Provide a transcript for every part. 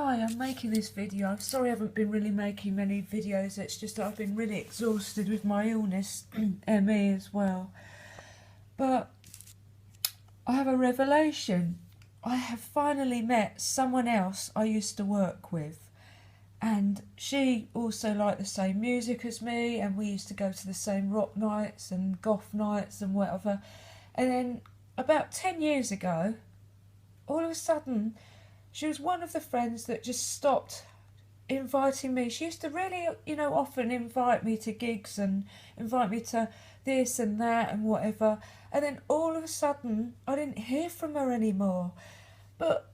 Hi, I'm making this video. I'm sorry I haven't been really making many videos. It's just that I've been really exhausted with my illness, ME as well. But I have a revelation. I have finally met someone else I used to work with. And she also liked the same music as me, and we used to go to the same rock nights and goth nights and whatever. And then about 10 years ago, all of a sudden, she was one of the friends that just stopped inviting me. She used to really, often invite me to gigs and invite me to this and that and whatever. And then all of a sudden, I didn't hear from her anymore. But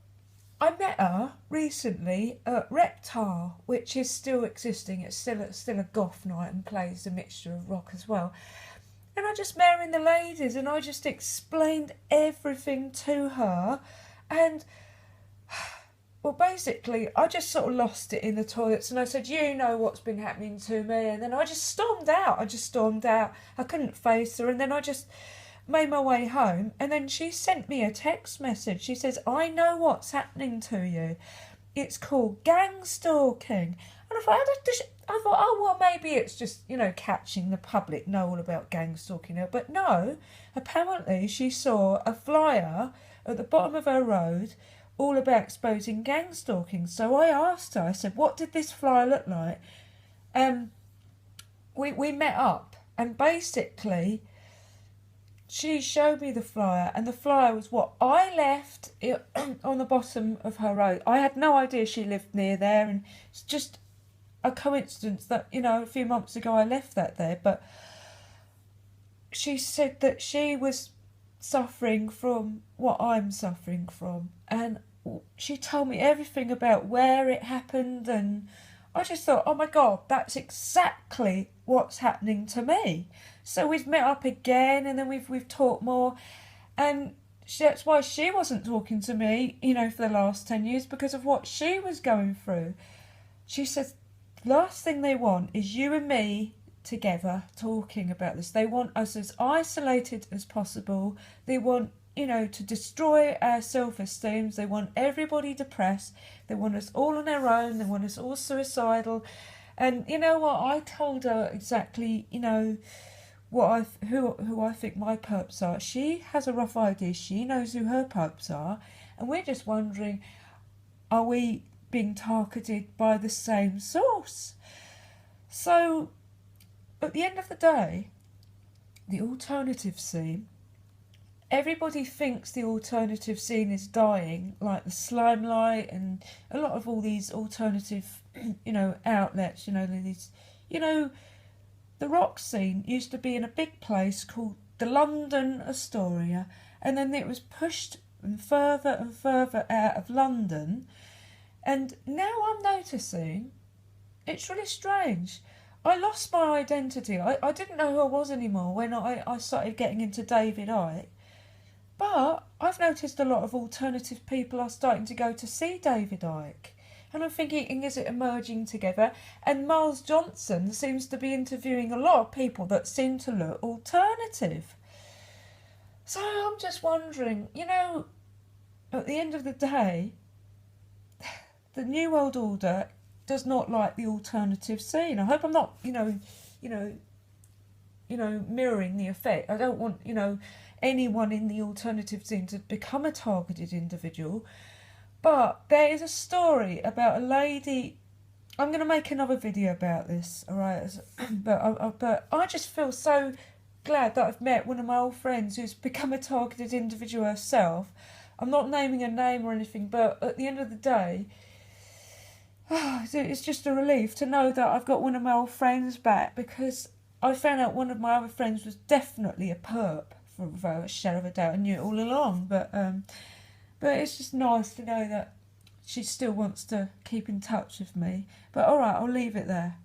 I met her recently at Reptile, which is still existing. It's still a goth night and plays a mixture of rock as well. And I just met her in the ladies and I just explained everything to her. And well, basically, I just sort of lost it in the toilets and I said, you know what's been happening to me. And then I just stormed out. I couldn't face her. And then I just made my way home. And then she sent me a text message. She says, I know what's happening to you. It's called gang stalking. And I thought, oh, well, maybe it's just, catching the public know all about gang stalking. But no, apparently she saw a flyer at the bottom of her road all about exposing gang stalking. So I asked her, I said, what did this flyer look like? We met up and basically she showed me the flyer, and the flyer was what I left on the bottom of her road. I had no idea she lived near there, and it's just a coincidence that, a few months ago I left that there. But she said that she was suffering from what I'm suffering from, and she told me everything about where it happened, and I just thought, oh my God, that's exactly what's happening to me. So we've met up again, and then we've talked more, and that's why she wasn't talking to me, for the last 10 years, because of what she was going through. She says, last thing they want is you and me together talking about this. They want us as isolated as possible. They want, to destroy our self-esteem. They want everybody depressed. They want us all on our own. They want us all suicidal. And you know what? I told her exactly, who I think my perps are. She has a rough idea. She knows who her perps are. And we're just wondering, are we being targeted by the same source? So at the end of the day, the alternative scene, everybody thinks the alternative scene is dying, like the Slimelight and a lot of all these alternative, outlets, the rock scene used to be in a big place called the London Astoria, and then it was pushed and further out of London. And now I'm noticing, it's really strange, I lost my identity. I didn't know who I was anymore when I started getting into David Icke. But I've noticed a lot of alternative people are starting to go to see David Icke. And I'm thinking, is it emerging together? And Miles Johnson seems to be interviewing a lot of people that seem to look alternative. So I'm just wondering, at the end of the day, the New World Order does not like the alternative scene. I hope I'm not, mirroring the effect. I don't want, anyone in the alternative scene to become a targeted individual. But there is a story about a lady. I'm going to make another video about this, all right? But I just feel so glad that I've met one of my old friends who's become a targeted individual herself. I'm not naming a name or anything, but at the end of the day, it's just a relief to know that I've got one of my old friends back, because I found out one of my other friends was definitely a perp, for a shadow of a doubt. I knew it all along, but it's just nice to know that she still wants to keep in touch with me. But alright, I'll leave it there.